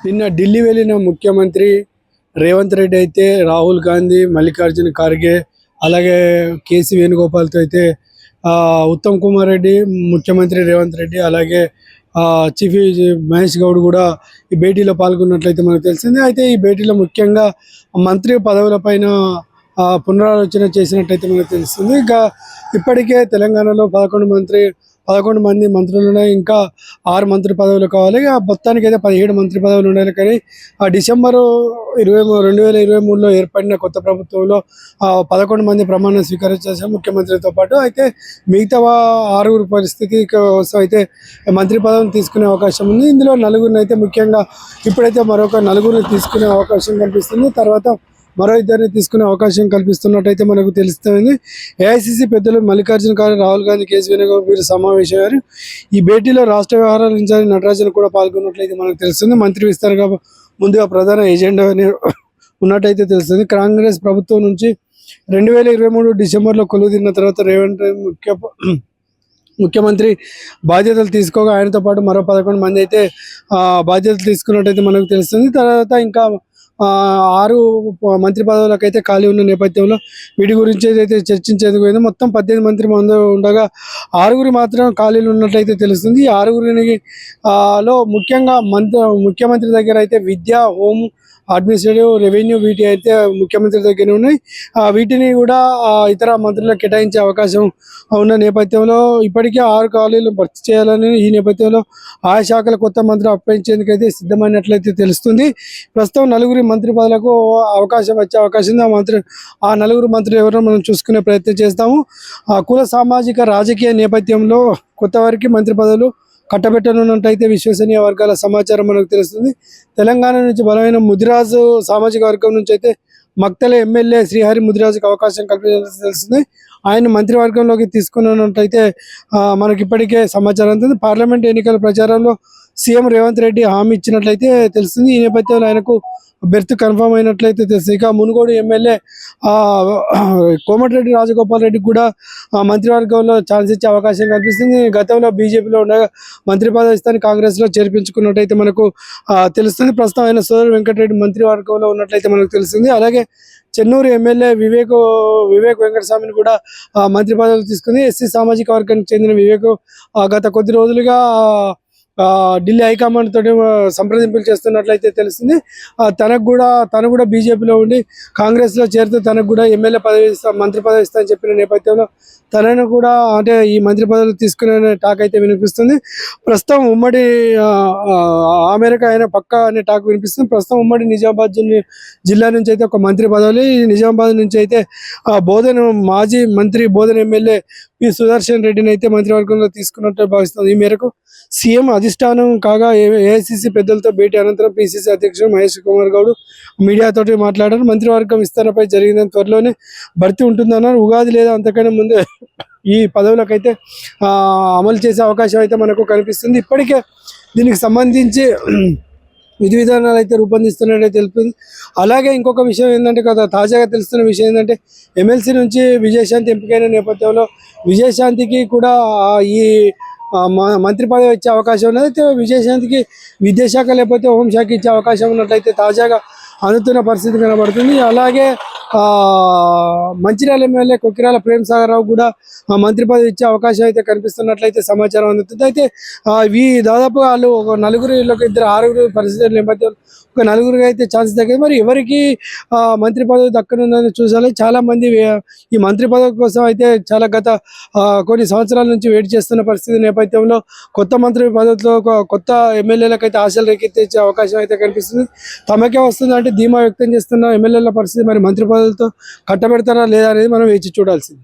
నిన్న ఢిల్లీ వెళ్ళిన ముఖ్యమంత్రి రేవంత్ రెడ్డి అయితే రాహుల్ గాంధీ, మల్లికార్జున ఖార్గే, అలాగే కేసీ వేణుగోపాల్తో అయితే ఉత్తమ్ కుమార్ రెడ్డి, ముఖ్యమంత్రి రేవంత్ రెడ్డి, అలాగే చీఫ్ మహేష్ గౌడ్ కూడా ఈ భేటీలో పాల్గొన్నట్లయితే మనకు తెలిసింది. అయితే ఈ భేటీలో ముఖ్యంగా మంత్రి పదవులపైన పునరాలోచన చేసినట్టయితే మనకు తెలుస్తుంది. ఇంకా ఇప్పటికే తెలంగాణలో 11 మంది మంత్రులు ఉన్నాయి. ఇంకా 6 మంత్రి పదవులు కావాలి. మొత్తానికి అయితే 17 మంత్రి పదవులు ఉండాలి. కానీ డిసెంబరు 2023లో ఏర్పడిన కొత్త ప్రభుత్వంలో 11 మంది ప్రమాణ స్వీకారం చేశారు ముఖ్యమంత్రితో పాటు. అయితే మిగతా 6 పరిస్థితి కోసం అయితే మంత్రి పదవిని తీసుకునే అవకాశం ఉంది. ఇందులో 4 అయితే ముఖ్యంగా ఇప్పుడైతే మరొక 4 తీసుకునే అవకాశం కనిపిస్తుంది. తర్వాత మరో 2 తీసుకునే అవకాశం కల్పిస్తున్నట్టయితే మనకు తెలుస్తుంది. ఏఐసిసి పెద్దలు మల్లికార్జున ఖార్గే, రాహుల్ గాంధీ, కేసీ వేణుగోపాల్ వీరు సమావేశమయ్యారు. ఈ భేటీలో రాష్ట్ర వ్యవహారాల ఇన్ఛార్జి నటరాజన్ కూడా పాల్గొన్నట్లయితే మనకు తెలుస్తుంది. మంత్రి విస్తరణగా ముందుగా ప్రధాన ఎజెండా ఉన్నట్టయితే తెలుస్తుంది. కాంగ్రెస్ ప్రభుత్వం నుంచి 2023 డిసెంబర్లో కొలువుదీరిన తర్వాత రేవంత్ ముఖ్యమంత్రి బాధ్యతలు తీసుకోగా ఆయనతో పాటు మరో 11 మంది అయితే బాధ్యతలు తీసుకున్నట్టయితే మనకు తెలుస్తుంది. తర్వాత ఇంకా 6 మంత్రి పదవులకు అయితే ఖాళీ ఉన్న నేపథ్యంలో వీటి గురించి అయితే చర్చించేందుకు పోయింది. మొత్తం 18 మంత్రి ఉండగా 6 మాత్రం ఖాళీలు ఉన్నట్లయితే తెలుస్తుంది. ఈ 6 లో ముఖ్యంగా ముఖ్యమంత్రి దగ్గర అయితే విద్య, హోమ్, అడ్మినిస్ట్రేటివ్, రెవెన్యూ వీటి అయితే ముఖ్యమంత్రి దగ్గర ఉన్నాయి. వీటిని కూడా ఇతర మంత్రులకు కేటాయించే అవకాశం ఉన్న నేపథ్యంలో ఇప్పటికే 6 ఖాళీలు భర్తీ చేయాలని ఈ నేపథ్యంలో ఆయా శాఖల కొత్త మంత్రి అప్పగించేందుకైతే సిద్ధమైనట్లయితే తెలుస్తుంది. ప్రస్తుతం 4 మంత్రి పదవులకు అవకాశం వచ్చే అవకాశం ఉంది. ఆ 4 మంత్రులు ఎవరో మనం చూసుకునే ప్రయత్నం చేస్తాము. కుల సామాజిక రాజకీయ నేపథ్యంలో కొత్త వారికి మంత్రి పదవులు కట్టబెట్టనున్నట్టయితే విశ్వసనీయ వర్గాల సమాచారం మనకు తెలుస్తుంది. తెలంగాణ నుంచి బలమైన ముదిరాజు సామాజిక వర్గం నుంచి అయితే మక్తల ఎమ్మెల్యే శ్రీహరి ముదిరాజుకు అవకాశం కల్పించాల్సి తెలుస్తుంది. ఆయన మంత్రివర్గంలోకి తీసుకున్నట్టయితే మనకి ఇప్పటికే సమాచారం ఉంటుంది. పార్లమెంట్ ఎన్నికల ప్రచారంలో సీఎం రేవంత్ రెడ్డి హామీ ఇచ్చినట్లయితే తెలుస్తుంది. ఈ నేపథ్యంలో ఆయనకు బెర్త్ కన్ఫర్మ్ అయినట్లయితే తెలుస్తుంది. ఇక మునుగోడు ఎమ్మెల్యే కోమటిరెడ్డి రాజగోపాల్ రెడ్డికి కూడా మంత్రివర్గంలో ఛాన్స్ ఇచ్చే అవకాశం కనిపిస్తుంది. గతంలో బీజేపీలో ఉండగా మంత్రి పదవి ఇస్తాను కాంగ్రెస్లో చేర్పించుకున్నట్టయితే మనకు తెలుస్తుంది. ప్రస్తుతం ఆయన సోదరు వెంకటరెడ్డి మంత్రివర్గంలో ఉన్నట్లయితే మనకు తెలుస్తుంది. అలాగే చెన్నూరు ఎమ్మెల్యే వివేక్ వెంకటస్వామిని కూడా మంత్రి పదవులు తీసుకుంది. ఎస్సీ సామాజిక వర్గానికి చెందిన వివేక్ గత కొద్ది రోజులుగా ఢిల్లీ హైకమాండ్ తోటి సంప్రదింపులు చేస్తున్నట్లయితే తెలుస్తుంది. తను కూడా బీజేపీలో ఉండి కాంగ్రెస్లో చేరితే తనకు కూడా ఎమ్మెల్యే పదవి మంత్రి పదవి ఇస్తా అని చెప్పిన నేపథ్యంలో తనను కూడా అంటే ఈ మంత్రి పదవులు తీసుకునే టాక్ అయితే వినిపిస్తుంది. ప్రస్తుతం ఉమ్మడి ఆ మేరకు ఆయన పక్కా అనే టాక్ వినిపిస్తుంది. ప్రస్తుతం ఉమ్మడి నిజామాబాద్ జిల్లా నుంచి అయితే ఒక మంత్రి పదవులు, నిజామాబాద్ నుంచి అయితే మాజీ మంత్రి బోధన ఎమ్మెల్యే పి సుదర్శన్ రెడ్డిని అయితే మంత్రివర్గంలో తీసుకున్నట్టు భావిస్తుంది. ఈ మేరకు సీఎం అధిష్టానం కాగా ఏఐసిసి పెద్దలతో భేటీ అనంతరం పిసిసి అధ్యక్షుడు మహేష్ కుమార్ గౌడ్ మీడియాతోటి మాట్లాడారు. మంత్రివర్గం విస్తరణపై జరిగిందని త్వరలోనే భర్తీ ఉంటుందన్నారు. ఉగాది లేదా అంతకన్నా ముందే ఈ పదవులకైతే అమలు చేసే అవకాశం అయితే మనకు కనిపిస్తుంది. ఇప్పటికే దీనికి సంబంధించి విధి విధానాలు అయితే రూపొందిస్తున్నట్టే తెలుపుతుంది. అలాగే ఇంకొక విషయం ఏంటంటే తాజాగా తెలుస్తున్న విషయం ఏంటంటే ఎమ్మెల్సీ నుంచి విజయశాంతి ఎంపికైన నేపథ్యంలో విజయశాంతికి కూడా ఈ మంత్రి పదవి ఇచ్చే అవకాశం ఉన్నది. అయితే విజయశాంతికి విద్యాశాఖ లేకపోతే హోంశాఖ ఇచ్చే అవకాశం ఉన్నట్లయితే తాజాగా అందుతున్న పరిస్థితి కనబడుతుంది. అలాగే మంచిర్యాల ఎమ్మెల్యే కొక్కిరాల ప్రేమ్ సాగర్ రావు కూడా మంత్రి పదవి ఇచ్చే అవకాశం అయితే కనిపిస్తున్నట్లయితే సమాచారం అందుతుంది. అయితే దాదాపు వాళ్ళు ఒక 4 6 పరిస్థితుల నేపథ్యంలో ఒక 4 అయితే ఛాన్స్ దక్కింది. మరి ఎవరికి మంత్రి పదవి దక్కనుందని చూసాలి. చాలా మంది ఈ మంత్రి పదవి కోసం అయితే చాలా గత కొన్ని సంవత్సరాల నుంచి వెయిట్ చేస్తున్న పరిస్థితి నేపథ్యంలో కొత్త మంత్రి పదవితో కొత్త ఎమ్మెల్యేలకు అయితే ఆశలు రేకెత్తించే అవకాశం అయితే కనిపిస్తుంది. తమకే వస్తుంది అంటే ధీమా వ్యక్తం చేస్తున్న ఎమ్మెల్యేల పరిస్థితి మరి మంత్రి పదవులతో కట్టబెడతారా లేదా అనేది మనం వేచి చూడాల్సింది.